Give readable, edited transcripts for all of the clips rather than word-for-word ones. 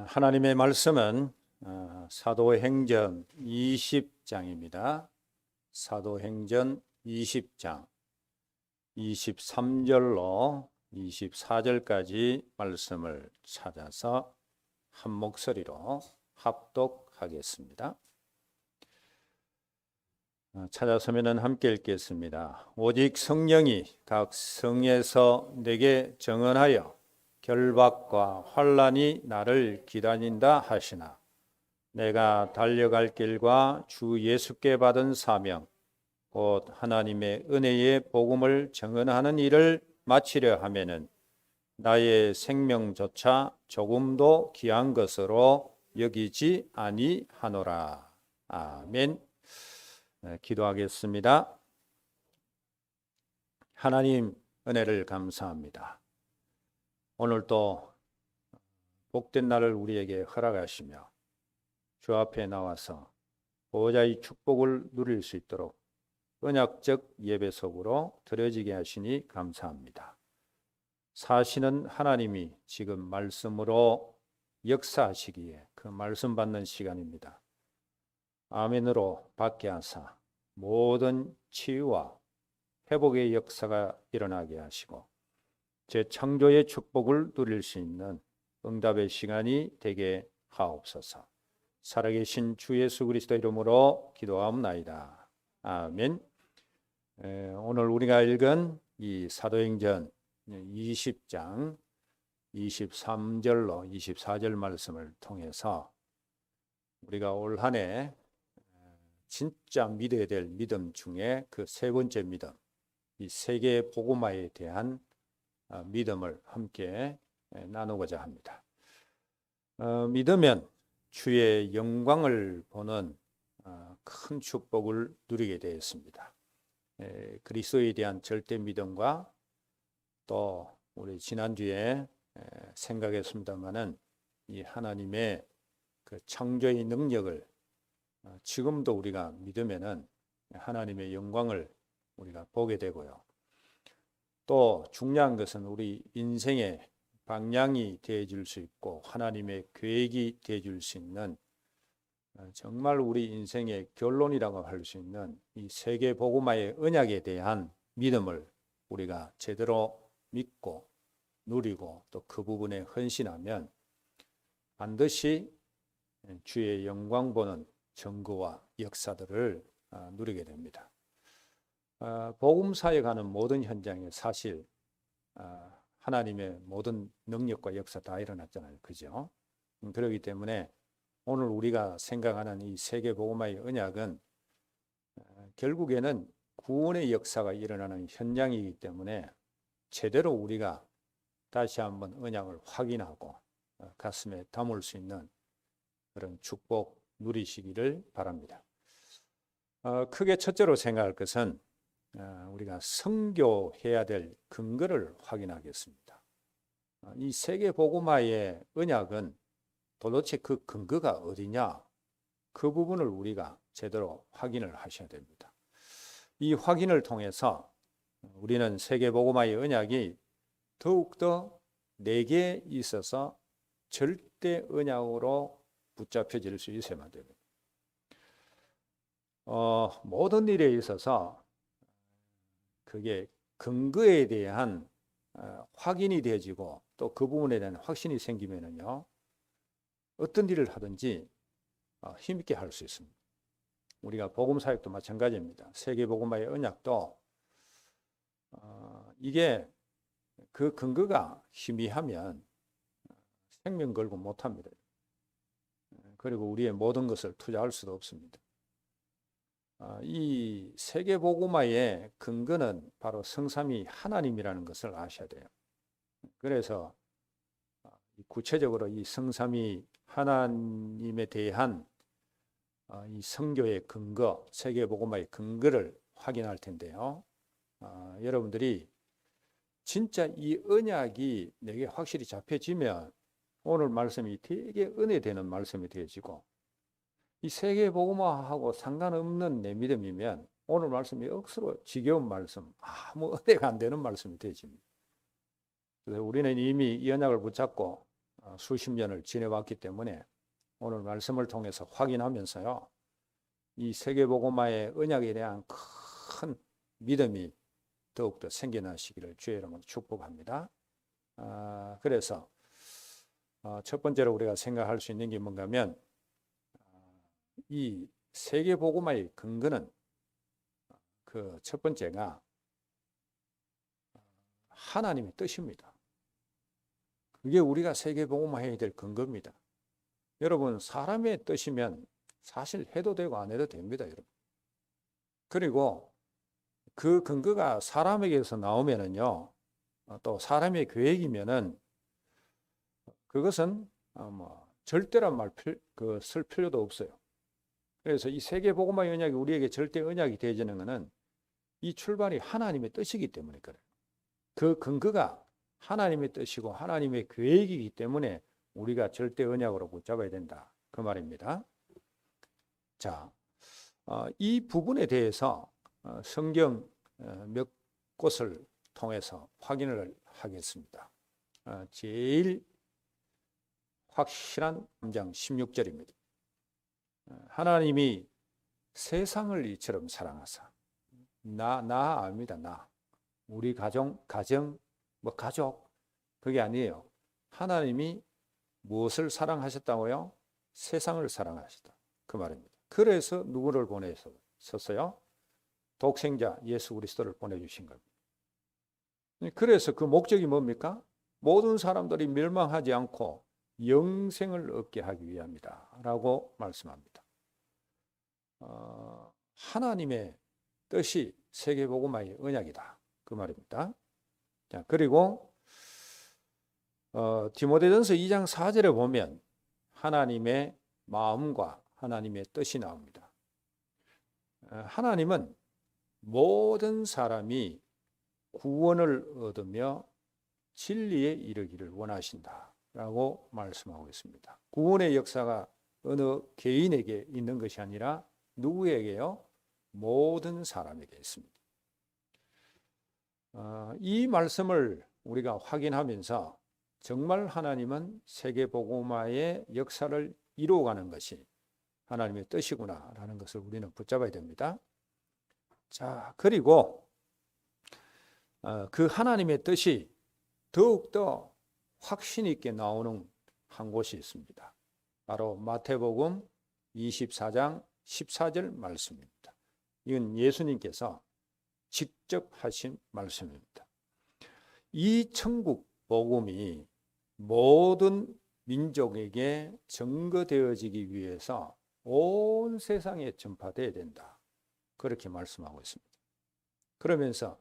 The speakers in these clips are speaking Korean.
하나님의 말씀은 사도행전 20장입니다. 사도행전 20장 23절로 24절까지 말씀을 찾아서 한 목소리로 합독하겠습니다. 찾아서면 함께 읽겠습니다. 오직 성령이 각 성에서 내게 증언하여 결박과 환난이 나를 기다린다 하시나 내가 달려갈 길과 주 예수께 받은 사명 곧 하나님의 은혜의 복음을 증언하는 일을 마치려 하면은 나의 생명조차 조금도 귀한 것으로 여기지 아니하노라. 아멘. 기도하겠습니다. 하나님 은혜를 감사합니다. 오늘도 복된 날을 우리에게 허락하시며 주 앞에 나와서 보호자의 축복을 누릴 수 있도록 언약적 예배 속으로 드려지게 하시니 감사합니다. 사시는 하나님이 지금 말씀으로 역사하시기에 그 말씀 받는 시간입니다. 아멘으로 받게 하사 모든 치유와 회복의 역사가 일어나게 하시고 재창조의 축복을 누릴 수 있는 응답의 시간이 되게 하옵소서. 살아계신 주 예수 그리스도 이름으로 기도하옵나이다. 아멘. 오늘 우리가 읽은 이 사도행전 20장 23절로 24절 말씀을 통해서 우리가 올 한 해 진짜 믿어야 될 믿음 중에 그 세 번째 믿음, 이 세계 복음화에 대한 믿음을 함께 나누고자 합니다. 믿으면 주의 영광을 보는 큰 축복을 누리게 되었습니다. 그리스도에 대한 절대 믿음과 또 우리 지난주에 생각했습니다마는 이 하나님의 그 창조의 능력을 지금도 우리가 믿으면은 하나님의 영광을 우리가 보게 되고요. 또 중요한 것은 우리 인생의 방향이 되어줄 수 있고 하나님의 계획이 되어줄 수 있는 정말 우리 인생의 결론이라고 할 수 있는 이 세계 복음화의 언약에 대한 믿음을 우리가 제대로 믿고 누리고 또 그 부분에 헌신하면 반드시 주의 영광 보는 증거와 역사들을 누리게 됩니다. 복음사에 가는 모든 현장에 사실 하나님의 모든 능력과 역사 다 일어났잖아요. 그죠? 그렇기 때문에 오늘 우리가 생각하는 이 세계 복음화의 언약은 결국에는 구원의 역사가 일어나는 현장이기 때문에 제대로 우리가 다시 한번 언약을 확인하고 가슴에 담을 수 있는 그런 축복 누리시기를 바랍니다. 크게 첫째로 생각할 것은 우리가 선교해야 될 근거를 확인하겠습니다. 이 세계 복음화의 언약은 도대체 그 근거가 어디냐? 그 부분을 우리가 제대로 확인을 하셔야 됩니다. 이 확인을 통해서 우리는 세계 복음화의 언약이 더욱더 내게 있어서 절대 언약으로 붙잡혀질 수 있어야만 됩니다. 모든 일에 있어서 그게 근거에 대한 확인이 되어지고 또 그 부분에 대한 확신이 생기면은요, 어떤 일을 하든지 힘있게 할 수 있습니다. 우리가 복음 사역도 마찬가지입니다. 세계 복음화의 언약도 이게 그 근거가 희미하면 생명 걸고 못합니다. 그리고 우리의 모든 것을 투자할 수도 없습니다. 이 세계 복음화의 근거는 바로 성삼위 하나님이라는 것을 아셔야 돼요. 그래서 구체적으로 이 성삼위 하나님에 대한 이 선교의 근거, 세계 복음화의 근거를 확인할 텐데요. 여러분들이 진짜 이 언약이 내게 확실히 잡혀지면 오늘 말씀이 되게 은혜되는 말씀이 되어지고 이 세계 복음화하고 상관없는 내 믿음이면 오늘 말씀이 억수로 지겨운 말씀, 아무 은혜가 안 되는 말씀이 되어집니다. 그래서 우리는 이미 이 언약을 붙잡고 수십 년을 지내왔기 때문에 오늘 말씀을 통해서 확인하면서요, 이 세계복음화의 언약에 대한 큰 믿음이 더욱더 생겨나시기를 주의 이름으로 축복합니다. 그래서 첫 번째로 우리가 생각할 수 있는 게 뭔가 하면, 이 세계복음화의 근거는 그 첫 번째가 하나님의 뜻입니다. 그게 우리가 세계복음화해야 될 근거입니다. 여러분, 사람의 뜻이면 사실 해도 되고 안 해도 됩니다, 여러분. 그리고 그 근거가 사람에게서 나오면은요, 또 사람의 계획이면은 그것은 절대란 말 쓸 필요도 없어요. 그래서 이 세계복음화의 언약이 우리에게 절대 언약이 되어지는 것은 이 출발이 하나님의 뜻이기 때문에 그래요. 그 근거가 하나님의 뜻이고 하나님의 계획이기 때문에 우리가 절대 언약으로 붙잡아야 된다, 그 말입니다. 자, 이 부분에 대해서 성경 몇 곳을 통해서 확인을 하겠습니다. 제일 확실한 3장 16절입니다. 하나님이 세상을 이처럼 사랑하사, 나 압니다. 나 우리 가정 가족, 그게 아니에요. 하나님이 무엇을 사랑하셨다고요? 세상을 사랑하셨다, 그 말입니다. 그래서 누구를 보내셨어요? 독생자 예수 그리스도를 보내주신 겁니다. 그래서 그 목적이 뭡니까? 모든 사람들이 멸망하지 않고 영생을 얻게 하기 위함이다 라고 말씀합니다. 하나님의 뜻이 세계복음화의 언약이다, 그 말입니다. 자, 그리고 디모데전서 2장 4절에 보면 하나님의 마음과 하나님의 뜻이 나옵니다. 하나님은 모든 사람이 구원을 얻으며 진리에 이르기를 원하신다 라고 말씀하고 있습니다. 구원의 역사가 어느 개인에게 있는 것이 아니라 누구에게요? 모든 사람에게 있습니다. 이 말씀을 우리가 확인하면서 정말 하나님은 세계복음화의 역사를 이루어가는 것이 하나님의 뜻이구나 라는 것을 우리는 붙잡아야 됩니다. 자, 그리고 그 하나님의 뜻이 더욱더 확신 있게 나오는 한 곳이 있습니다. 바로 마태복음 24장 14절 말씀입니다. 이건 예수님께서 직접 하신 말씀입니다. 이 천국 복음이 모든 민족에게 증거되어지기 위해서 온 세상에 전파되어야 된다, 그렇게 말씀하고 있습니다. 그러면서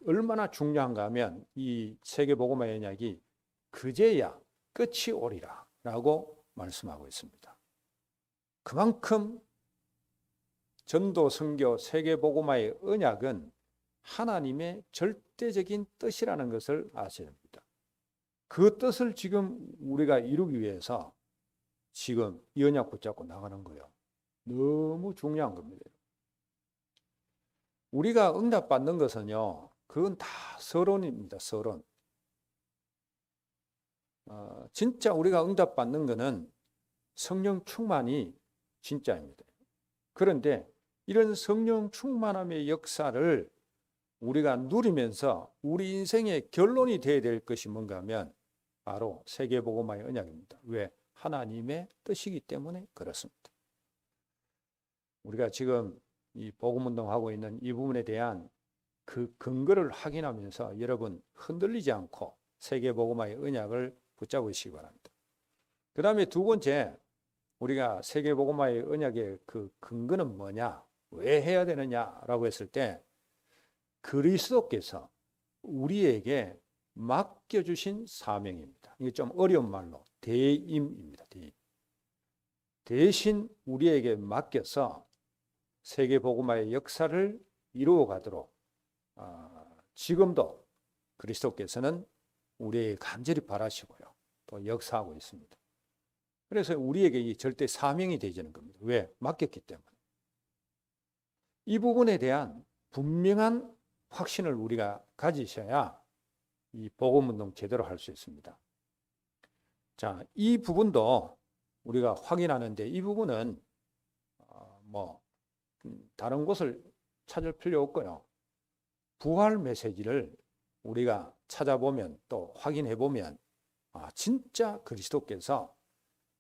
얼마나 중요한가 하면 이 세계복음화의 언약이 그제야 끝이 오리라 라고 말씀하고 있습니다. 그만큼 전도, 선교, 세계복음화의 언약은 하나님의 절대적인 뜻이라는 것을 아셔야 합니다. 그 뜻을 지금 우리가 이루기 위해서 지금 이 언약 붙잡고 나가는 거예요. 너무 중요한 겁니다. 우리가 응답받는 것은요, 그건 다 서론입니다. 서론. 진짜 우리가 응답받는 것은 성령 충만이 진짜입니다. 그런데 이런 성령 충만함의 역사를 우리가 누리면서 우리 인생의 결론이 되어야 될 것이 뭔가 하면 바로 세계복음화의 언약입니다. 왜? 하나님의 뜻이기 때문에 그렇습니다. 우리가 지금 이 복음운동하고 있는 이 부분에 대한 그 근거를 확인하면서 여러분 흔들리지 않고 세계복음화의 언약을 붙잡으시기 바랍니다. 그 다음에 두 번째, 우리가 세계복음화의 언약의 그 근거는 뭐냐, 왜 해야 되느냐라고 했을 때 그리스도께서 우리에게 맡겨주신 사명입니다. 이게 좀 어려운 말로 대임입니다. 대임. 대신 우리에게 맡겨서 세계복음화의 역사를 이루어가도록 지금도 그리스도께서는 우리에게 간절히 바라시고요, 또 역사하고 있습니다. 그래서 우리에게 이 절대 사명이 되지는 겁니다. 왜? 맡겼기 때문에. 이 부분에 대한 분명한 확신을 우리가 가지셔야 이 복음운동 제대로 할 수 있습니다. 자, 이 부분도 우리가 확인하는데 이 부분은 뭐 다른 곳을 찾을 필요 없고요. 부활 메시지를 우리가 찾아보면 또 확인해 보면 진짜 그리스도께서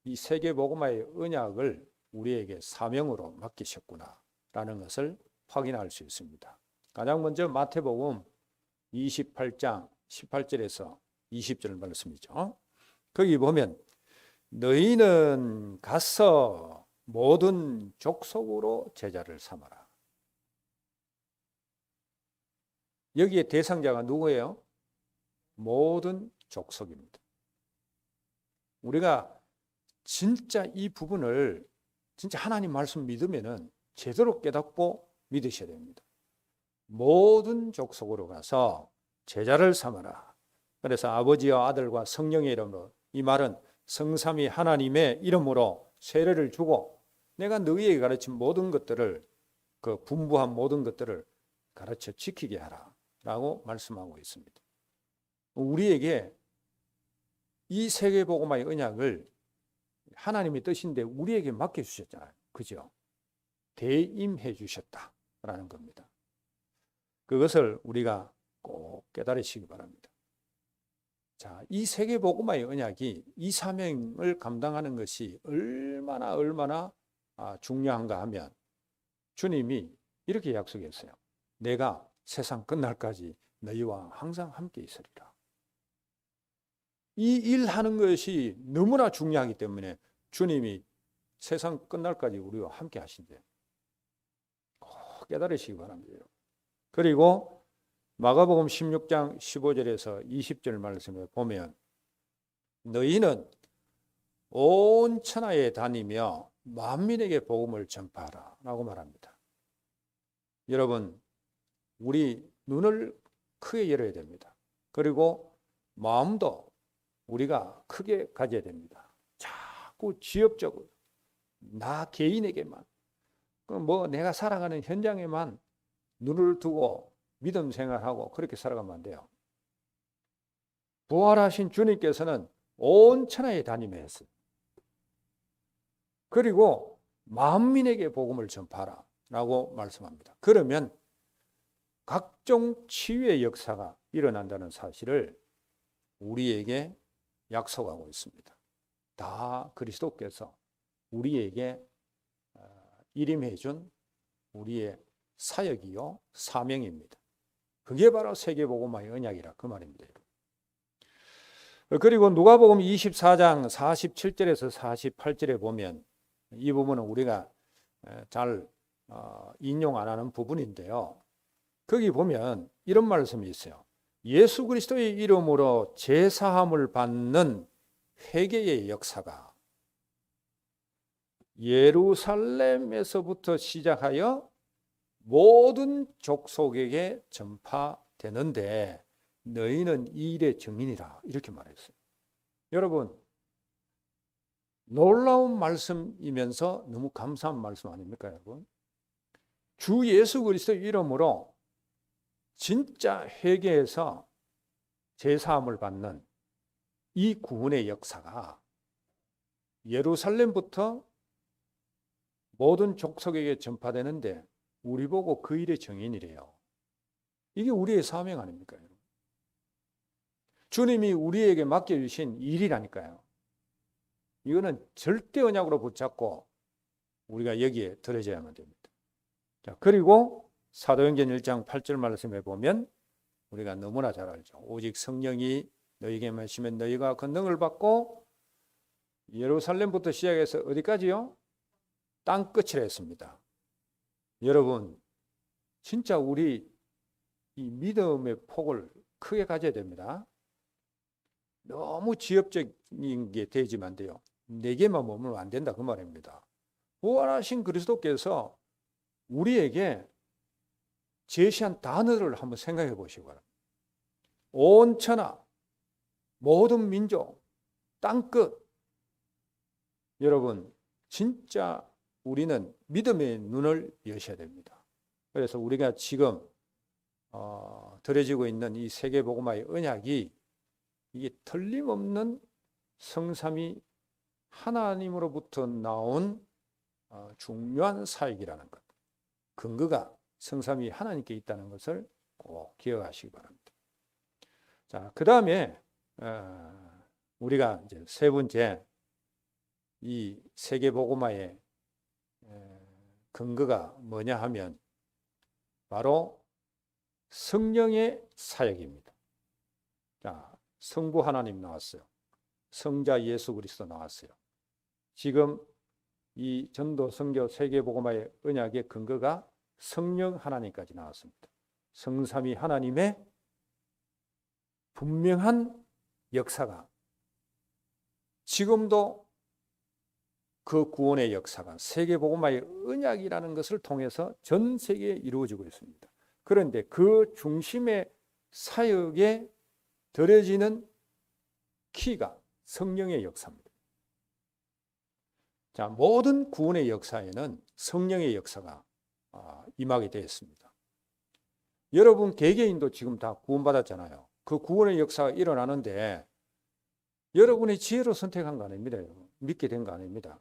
이 세계 복음화의 언약을 우리에게 사명으로 맡기셨구나라는 것을 확인할 수 있습니다. 가장 먼저 마태복음 28장 18절에서 20절 말씀이죠. 거기 보면 너희는 가서 모든 족속으로 제자를 삼아라. 여기에 대상자가 누구예요? 모든 족속입니다. 우리가 진짜 이 부분을 진짜 하나님 말씀 믿으면은 제대로 깨닫고 믿으셔야 됩니다. 모든 족속으로 가서 제자를 삼아라. 그래서 아버지와 아들과 성령의 이름으로, 이 말은 성삼위 하나님의 이름으로 세례를 주고 내가 너희에게 가르친 모든 것들을, 그 분부한 모든 것들을 가르쳐 지키게 하라 라고 말씀하고 있습니다. 우리에게 이 세계복음화의 언약을 하나님의 뜻인데 우리에게 맡겨주셨잖아요. 그죠? 대임해 주셨다라는 겁니다. 그것을 우리가 꼭 깨달으시기 바랍니다. 자, 이 세계복음화의 언약이 이 사명을 감당하는 것이 얼마나 중요한가 하면 주님이 이렇게 약속했어요. 내가 세상 끝날까지 너희와 항상 함께 있으리라. 이 일하는 것이 너무나 중요하기 때문에 주님이 세상 끝날까지 우리와 함께 하신대요. 꼭 깨달으시기 바랍니다. 그리고 마가복음 16장 15절에서 20절 말씀에 보면 너희는 온 천하에 다니며 만민에게 복음을 전파하라 라고 말합니다. 여러분, 우리 눈을 크게 열어야 됩니다. 그리고 마음도 우리가 크게 가져야 됩니다. 자꾸 지엽적으로 나 개인에게만, 내가 살아가는 현장에만 눈을 두고 믿음 생활하고 그렇게 살아가면 안 돼요. 부활하신 주님께서는 온 천하에 다니면서 그리고 만민에게 복음을 전파하라 라고 말씀합니다. 그러면 각종 치유의 역사가 일어난다는 사실을 우리에게 약속하고 있습니다. 다 그리스도께서 우리에게 일임해 준 우리의 사역이요 사명입니다. 그게 바로 세계복음화의 언약이라 그 말입니다. 그리고 누가복음 24장 47절에서 48절에 보면 이 부분은 우리가 잘 인용 안 하는 부분인데요. 거기 보면 이런 말씀이 있어요. 예수 그리스도의 이름으로 제사함을 받는 회개의 역사가 예루살렘에서부터 시작하여 모든 족속에게 전파되는데 너희는 이 일의 증인이라 이렇게 말했어요. 여러분, 놀라운 말씀이면서 너무 감사한 말씀 아닙니까, 여러분? 주 예수 그리스도의 이름으로 진짜 회개해서 제사함을 받는 이 구원의 역사가 예루살렘부터 모든 족속에게 전파되는데 우리 보고 그 일의 증인이래요. 이게 우리의 사명 아닙니까? 주님이 우리에게 맡겨주신 일이라니까요. 이거는 절대 언약으로 붙잡고 우리가 여기에 들어져야만 됩니다. 자, 그리고 사도행전 1장 8절 말씀에 보면 우리가 너무나 잘 알죠. 오직 성령이 너희에게 마시면 너희가 권능을 받고 예루살렘부터 시작해서 어디까지요? 땅 끝이라 했습니다. 여러분, 진짜 우리 이 믿음의 폭을 크게 가져야 됩니다. 너무 지엽적인 게 되지만 돼요. 내게만 머물면 안 된다 그 말입니다. 부활하신 그리스도께서 우리에게 제시한 단어를 한번 생각해 보시기 바랍니다. 온 천하, 모든 민족, 땅끝. 여러분, 진짜 우리는 믿음의 눈을 여셔야 됩니다. 그래서 우리가 지금 들어지고 있는 이 세계복음화의 언약이 이게 틀림없는 성삼위 하나님으로부터 나온 중요한 사역이라는 것, 근거가 성삼위 하나님께 있다는 것을 꼭 기억하시기 바랍니다. 자, 그 다음에 우리가 이제 세 번째 이 세계복음화의 근거가 뭐냐 하면 바로 성령의 사역입니다. 자, 성부 하나님 나왔어요. 성자 예수 그리스도 나왔어요. 지금 이 전도 선교 세계복음화의 언약의 근거가 성령 하나님까지 나왔습니다. 성삼위 하나님의 분명한 역사가 지금도 그 구원의 역사가 세계복음화의 언약이라는 것을 통해서 전 세계에 이루어지고 있습니다. 그런데 그 중심의 사역에 들여지는 키가 성령의 역사입니다. 자, 모든 구원의 역사에는 성령의 역사가 임하게 되어 있습니다. 여러분 개개인도 지금 다 구원받았잖아요. 그 구원의 역사가 일어나는데 여러분의 지혜로 선택한 거 아닙니다. 믿게 된 거 아닙니다.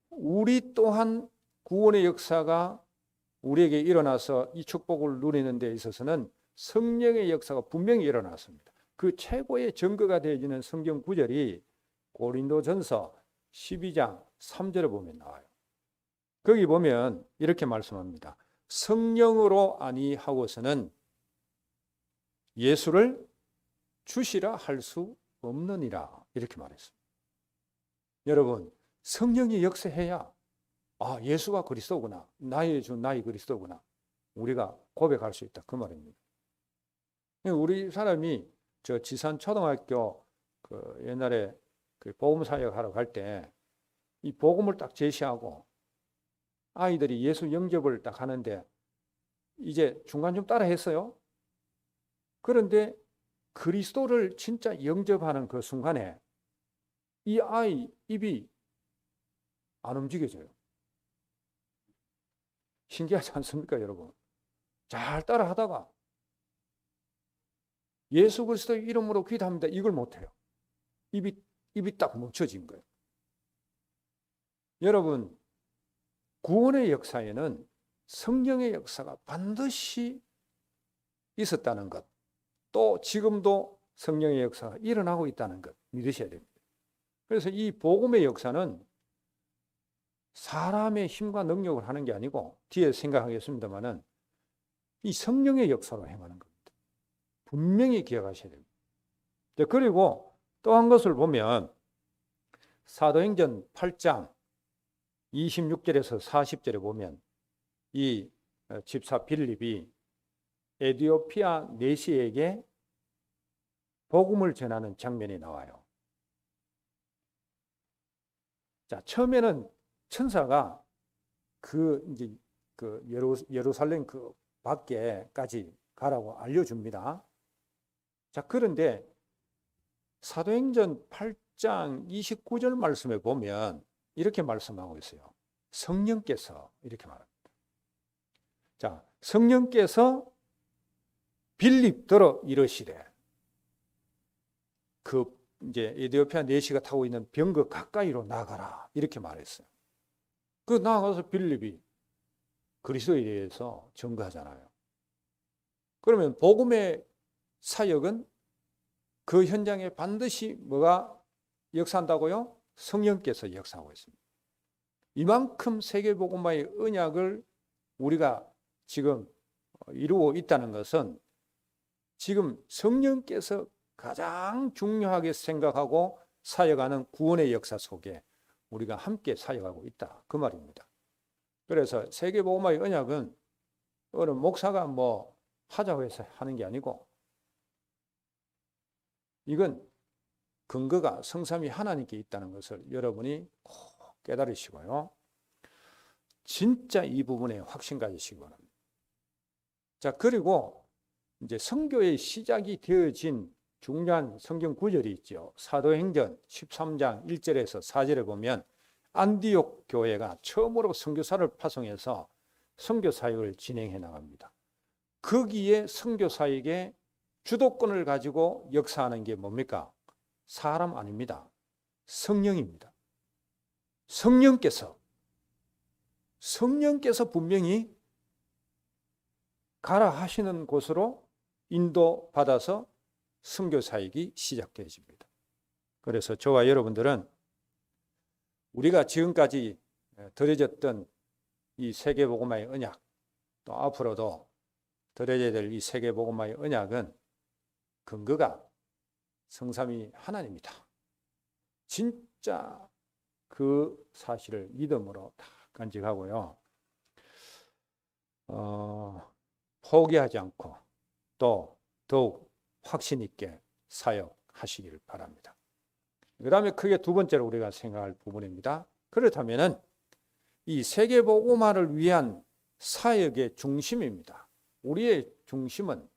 우리 또한 구원의 역사가 우리에게 일어나서 이 축복을 누리는 데 있어서는 성령의 역사가 분명히 일어났습니다. 그 최고의 증거가 되어지는 성경 구절이 고린도전서 12장 3절에 보면 나와요. 거기 보면 이렇게 말씀합니다. 성령으로 아니하고서는 예수를 주시라 할 수 없느니라 이렇게 말했습니다. 여러분 성령이 역사해야 예수가 그리스도구나, 나의 주 나의 그리스도구나 우리가 고백할 수 있다 그 말입니다. 우리 사람이 저 지산 초등학교 그 옛날에 그 복음 사역 하러 갈 때 이 복음을 딱 제시하고 아이들이 예수 영접을 딱 하는데 이제 중간 좀 따라 했어요. 그런데 그리스도를 진짜 영접하는 그 순간에 이 아이 입이 안 움직여져요. 신기하지 않습니까, 여러분? 잘 따라 하다가 예수 그리스도의 이름으로 기도합니다. 이걸 못해요. 입이 딱 멈춰진 거예요. 여러분, 구원의 역사에는 성령의 역사가 반드시 있었다는 것, 또 지금도 성령의 역사가 일어나고 있다는 것 믿으셔야 됩니다. 그래서 이 복음의 역사는 사람의 힘과 능력을 하는 게 아니고 뒤에 생각하겠습니다만은 이 성령의 역사로 행하는 겁니다. 분명히 기억하셔야 됩니다. 그리고 또 한 것을 보면 사도행전 8장 26절에서 40절에 보면 이 집사 빌립이 에티오피아 내시에게 복음을 전하는 장면이 나와요. 자, 처음에는 천사가 이제 예루살렘 그 밖에까지 가라고 알려줍니다. 자, 그런데 사도행전 8장 29절 말씀에 보면 이렇게 말씀하고 있어요. 성령께서 이렇게 말합니다. 자, 성령께서 빌립더러 이르시되 그 이제 에티오피아 내시가 타고 있는 병거 가까이로 나가라 이렇게 말했어요. 그 나가서 빌립이 그리스도에 대해서 증거하잖아요. 그러면 복음의 사역은 그 현장에 반드시 뭐가 역사한다고요? 성령께서 역사하고 있습니다. 이만큼 세계복음화의 언약을 우리가 지금 이루고 있다는 것은 지금 성령께서 가장 중요하게 생각하고 사역하는 구원의 역사 속에 우리가 함께 사역하고 있다 그 말입니다. 그래서 세계복음화의 언약은 어느 목사가 뭐 하자고 해서 하는 게 아니고 이건 근거가 성삼위 하나님께 있다는 것을 여러분이 꼭 깨달으시고요. 진짜 이 부분에 확신 가지시기 바랍니다. 자, 그리고 이제 선교의 시작이 되어진 중요한 성경 구절이 있죠. 사도행전 13장 1절에서 4절에 보면 안디옥 교회가 처음으로 선교사를 파송해서 선교 사역을 진행해 나갑니다. 거기에 선교 사역의 주도권을 가지고 역사하는 게 뭡니까? 사람 아닙니다. 성령입니다. 성령께서 분명히 가라 하시는 곳으로 인도받아서 선교 사역이 시작되어집니다. 그래서 저와 여러분들은 우리가 지금까지 드려졌던 이 세계복음화의 언약, 또 앞으로도 드려져야 될 이 세계복음화의 언약은 근거가 성삼위 하나님이다. 진짜 그 사실을 믿음으로 다 간직하고요. 포기하지 않고 또 더욱 확신 있게 사역하시길 바랍니다. 그 다음에 크게 두 번째로 우리가 생각할 부분입니다. 그렇다면 이 세계복음화를 위한 사역의 중심입니다. 우리의 중심은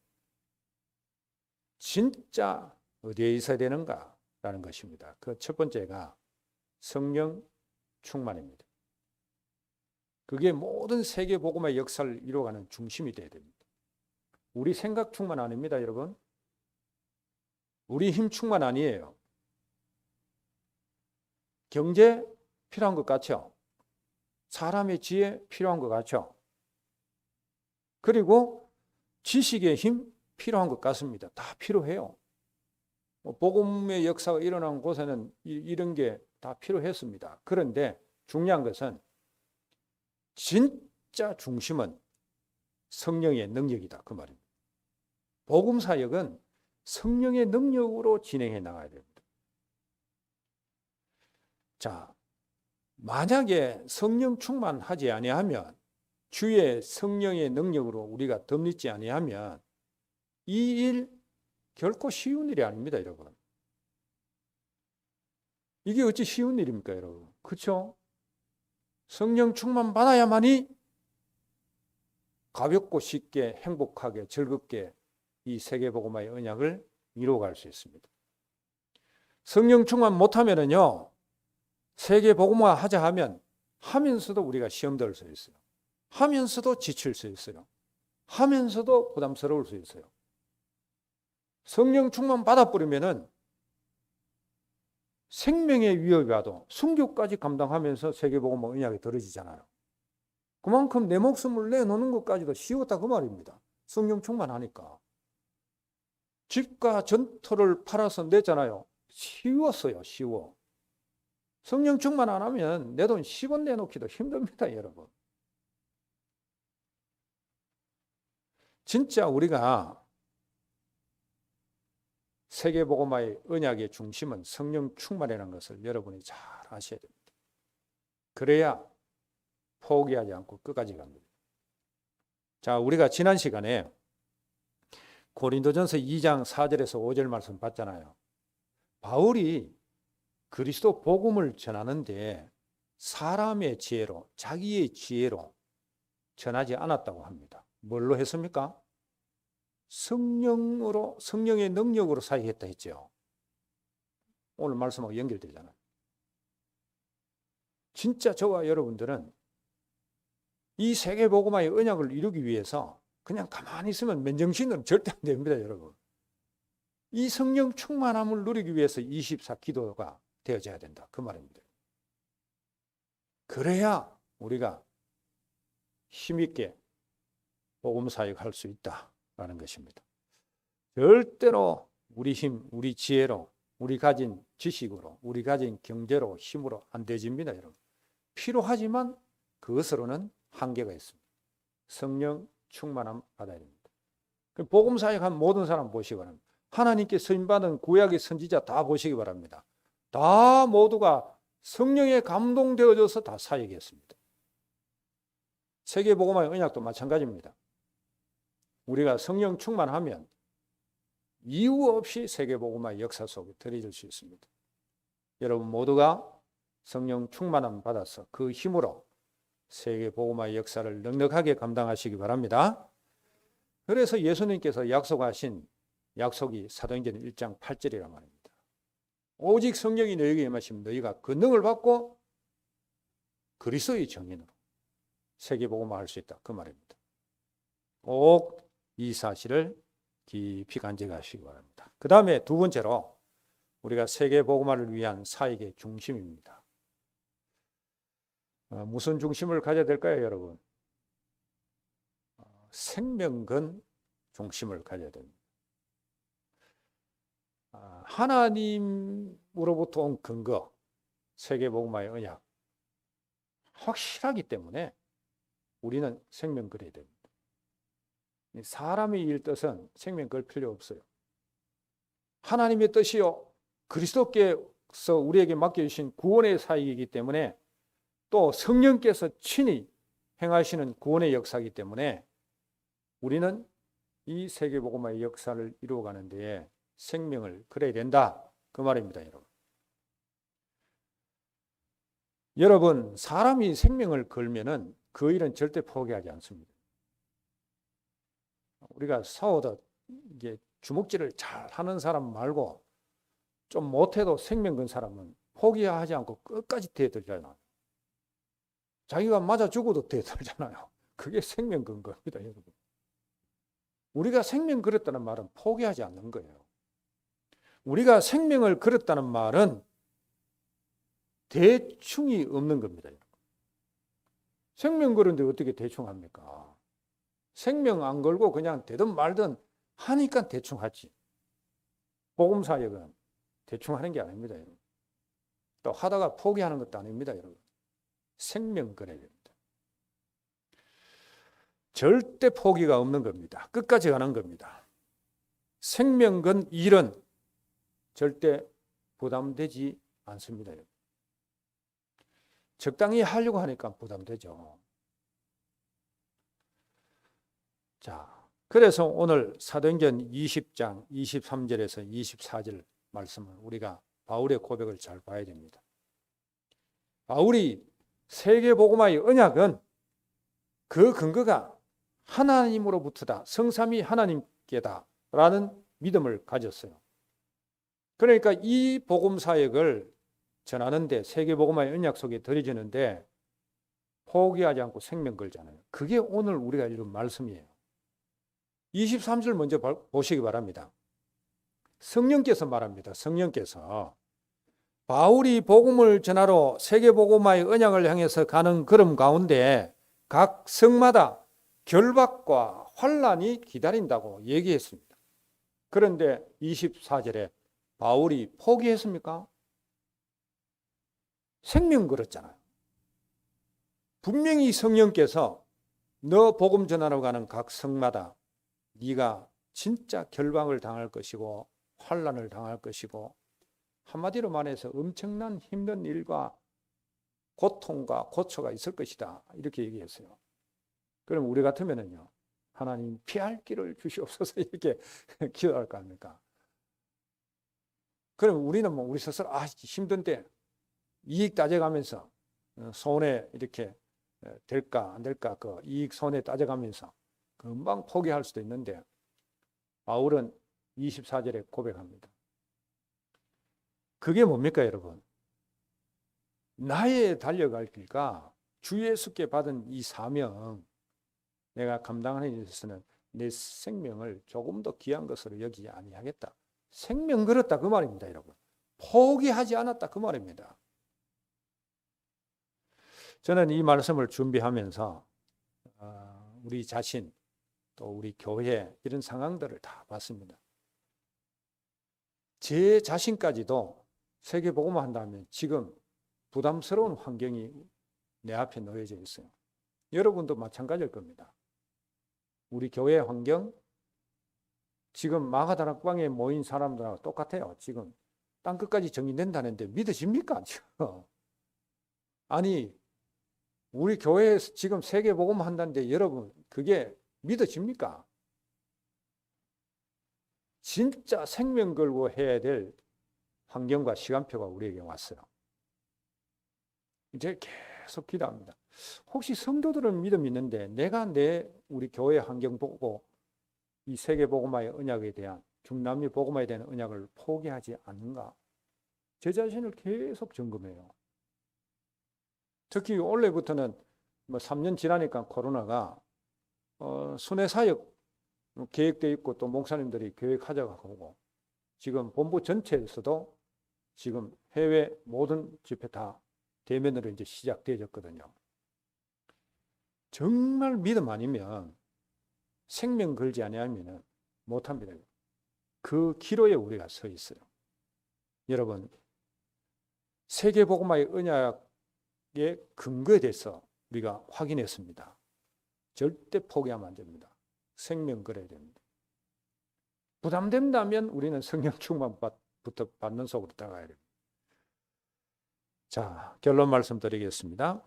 진짜 어디에 있어야 되는가라는 것입니다. 그 첫 번째가 성령 충만입니다. 그게 모든 세계복음화의 역사를 이루어가는 중심이 되어야 됩니다. 우리 생각 충만 아닙니다, 여러분. 우리 힘 충만 아니에요. 경제 필요한 것 같죠? 사람의 지혜 필요한 것 같죠? 그리고 지식의 힘 필요한 것 같습니다. 다 필요해요. 복음의 역사가 일어난 곳에는 이런 게 다 필요했습니다. 그런데 중요한 것은 진짜 중심은 성령의 능력이다. 그 말입니다. 복음 사역은 성령의 능력으로 진행해 나가야 됩니다. 자, 만약에 성령 충만하지 아니하면, 주의 성령의 능력으로 우리가 덧입지 아니하면 이 일 결코 쉬운 일이 아닙니다, 여러분. 이게 어찌 쉬운 일입니까, 여러분? 그렇죠? 성령 충만 받아야만이 가볍고 쉽게 행복하게 즐겁게 이 세계복음화의 언약을 이루어갈 수 있습니다. 성령 충만 못하면은요, 세계복음화 하자 하면 하면서도 우리가 시험 들 수 있어요. 하면서도 지칠 수 있어요. 하면서도 부담스러울 수 있어요. 성령 충만 받아버리면은 생명의 위협이 와도 순교까지 감당하면서 세계복음화 언약이 들어지잖아요. 그만큼 내 목숨을 내놓는 것까지도 쉬웠다 그 말입니다. 성령 충만하니까. 집과 전토를 팔아서 냈잖아요. 쉬웠어요. 쉬워. 성령 충만 안 하면 내 돈 10원 내놓기도 힘듭니다, 여러분. 진짜 우리가 세계복음화의 언약의 중심은 성령 충만이라는 것을 여러분이 잘 아셔야 됩니다. 그래야 포기하지 않고 끝까지 갑니다. 자, 우리가 지난 시간에 고린도전서 2장 4절에서 5절 말씀 봤잖아요. 바울이 그리스도 복음을 전하는데 사람의 지혜로, 자기의 지혜로 전하지 않았다고 합니다. 뭘로 했습니까? 성령의 능력으로 사역했다 했죠. 오늘 말씀하고 연결되잖아요. 진짜 저와 여러분들은 이 세계복음화의 언약을 이루기 위해서 그냥 가만히 있으면 맨정신으로 절대 안 됩니다, 여러분. 이 성령 충만함을 누리기 위해서 24 기도가 되어져야 된다. 그 말입니다. 그래야 우리가 힘있게 복음 사역할 수 있다라는 것입니다. 절대로 우리 힘, 우리 지혜로, 우리 가진 지식으로, 우리 가진 경제로, 힘으로 안 되집니다, 여러분. 필요하지만 그것으로는 한계가 있습니다. 성령 충만함 받아야 됩니다. 복음 사역한 모든 사람 보시기 바랍니다. 하나님께 쓰임받은 구약의 선지자 다 보시기 바랍니다. 다 모두가 성령에 감동되어져서 다 사역했습니다. 세계복음화의 언약도 마찬가지입니다. 우리가 성령 충만하면 이유 없이 세계복음화의 역사 속에 들어질 수 있습니다. 여러분 모두가 성령 충만함 받아서 그 힘으로 세계복음화의 역사를 넉넉하게 감당하시기 바랍니다. 그래서 예수님께서 약속하신 약속이 사도행전 1장 8절이란 말입니다. 오직 성령이 너희에게 임하시면 너희가 권능을 받고 그리스도의 증인으로 세계복음화할 수 있다. 그 말입니다. 꼭 이 사실을 깊이 간직하시기 바랍니다. 그 다음에 두 번째로 우리가 세계 복음화를 위한 사역의 중심입니다. 무슨 중심을 가져야 될까요, 여러분? 생명근 중심을 가져야 됩니다. 하나님으로부터 온 근거, 세계 복음화의 언약, 확실하기 때문에 우리는 생명 그려야 됩니다. 사람의 일 뜻은 생명 걸 필요 없어요. 하나님의 뜻이요, 그리스도께서 우리에게 맡겨주신 구원의 사역이기 때문에, 또 성령께서 친히 행하시는 구원의 역사이기 때문에 우리는 이 세계복음화의 역사를 이루어가는 데에 생명을 걸어야 된다, 그 말입니다. 여러분, 사람이 생명을 걸면은 그 일은 절대 포기하지 않습니다. 우리가 싸워도 이게 주먹질을 잘 하는 사람 말고 좀 못해도 생명 건 사람은 포기하지 않고 끝까지 대들잖아요. 자기가 맞아 죽어도 대들잖아요. 그게 생명 건 겁니다, 여러분. 우리가 생명 걸었다는 말은 포기하지 않는 거예요. 우리가 생명을 걸었다는 말은 대충이 없는 겁니다. 생명 걸었는데 어떻게 대충 합니까? 생명 안 걸고 그냥 되든 말든 하니까 대충 하지. 복음 사역은 대충 하는 게 아닙니다, 여러분. 또 하다가 포기하는 것도 아닙니다, 여러분. 생명 걸어야 됩니다. 절대 포기가 없는 겁니다. 끝까지 가는 겁니다. 생명 건 일은 절대 부담되지 않습니다, 여러분. 적당히 하려고 하니까 부담되죠. 자, 그래서 오늘 사도행전 20장 23절에서 24절 말씀을 우리가 바울의 고백을 잘 봐야 됩니다. 바울이 세계복음화의 언약은 그 근거가 하나님으로부터다, 성삼위 하나님께다 라는 믿음을 가졌어요. 그러니까 이 복음 사역을 전하는데, 세계복음화의 언약 속에 들여지는데 포기하지 않고 생명 걸잖아요. 그게 오늘 우리가 읽은 말씀이에요. 23절 먼저 보시기 바랍니다. 성령께서 말합니다. 성령께서 바울이 복음을 전하러 세계복음화의 언약을 향해서 가는 걸음 가운데 각 성마다 결박과 환난이 기다린다고 얘기했습니다. 그런데 24절에 바울이 포기했습니까? 생명 걸었잖아요. 분명히 성령께서 너 복음 전하러 가는 각 성마다 네가 진짜 결박을 당할 것이고 환난을 당할 것이고, 한마디로 말해서 엄청난 힘든 일과 고통과 고초가 있을 것이다, 이렇게 얘기했어요. 그럼 우리 같으면은요, 하나님 피할 길을 주시옵소서 이렇게 기도할 거 아닙니까? 그럼 우리는 뭐 우리 스스로 힘든데 이익 따져가면서 손해 이렇게 될까 안 될까, 그 이익 손해 따져가면서 금방 포기할 수도 있는데, 바울은 24절에 고백합니다. 그게 뭡니까, 여러분? 나의 달려갈 길과 주 예수께 받은 이 사명, 내가 감당하는 데 있어서는 내 생명을 조금 더 귀한 것으로 여기지 아니하겠다. 생명 걸었다, 그 말입니다, 여러분. 포기하지 않았다, 그 말입니다. 저는 이 말씀을 준비하면서 우리 자신, 또 우리 교회 이런 상황들을 다 봤습니다. 제 자신까지도 세계복음화 한다면 지금 부담스러운 환경이 내 앞에 놓여져 있어요. 여러분도 마찬가지일 겁니다. 우리 교회 환경, 지금 마가다락방에 모인 사람들하고 똑같아요. 지금 땅끝까지 정리된다는데 믿어집니까? 아니, 우리 교회에서 지금 세계복음화 한다는데 여러분, 그게 믿어집니까? 진짜 생명 걸고 해야 될 환경과 시간표가 우리에게 왔어요. 이제 계속 기도합니다. 혹시 성도들은 믿음이 있는데 내가 우리 교회 환경 보고 이 세계복음화의 언약에 대한, 중남미 복음화에 대한 언약을 포기하지 않는가? 제 자신을 계속 점검해요. 특히 올해부터는 3년 지나니까 코로나가 순회 사역 계획되어 있고, 또 목사님들이 계획하자고 하고, 지금 본부 전체에서도 지금 해외 모든 집회 다 대면으로 이제 시작되어졌거든요. 정말 믿음 아니면 생명 걸지 아니하면 못합니다. 그 기로에 우리가 서 있어요. 여러분, 세계복음화의 언약의 근거에 대해서 우리가 확인했습니다. 절대 포기하면 안 됩니다. 생명 걸어야 됩니다. 부담된다면 우리는 성령 충만부터 받는 속으로 들어가야 됩니다. 자, 결론 말씀드리겠습니다.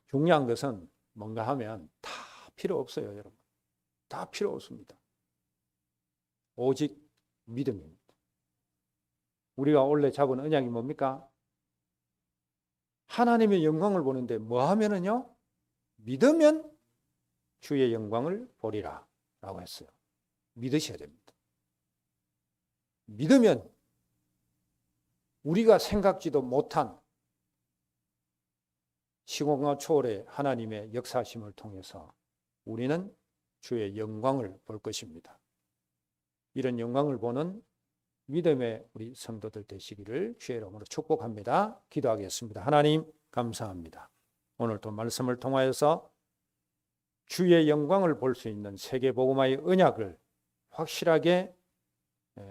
중요한 것은 뭔가 하면 다 필요 없어요, 여러분. 다 필요 없습니다. 오직 믿음입니다. 우리가 원래 잡은 언약이 뭡니까? 하나님의 영광을 보는데 뭐 하면은요? 믿으면 주의 영광을 보리라 라고 했어요. 믿으셔야 됩니다. 믿으면 우리가 생각지도 못한 시공간 초월의 하나님의 역사심을 통해서 우리는 주의 영광을 볼 것입니다. 이런 영광을 보는 믿음의 우리 성도들 되시기를 주의 이름으로 축복합니다. 기도하겠습니다. 하나님 감사합니다. 오늘도 말씀을 통하여서 주의 영광을 볼 수 있는 세계복음화의 언약을 확실하게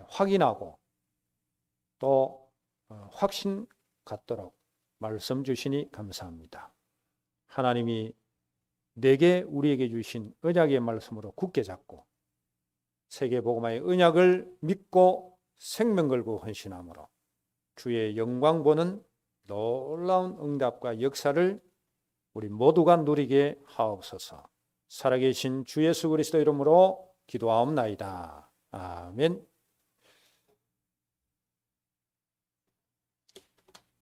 확인하고 또 확신 갖도록 말씀 주시니 감사합니다. 하나님이 내게 우리에게 주신 언약의 말씀으로 굳게 잡고 세계복음화의 언약을 믿고 생명 걸고 헌신함으로 주의 영광 보는 놀라운 응답과 역사를 우리 모두가 누리게 하옵소서. 살아계신 주 예수 그리스도 이름으로 기도하옵나이다. 아멘.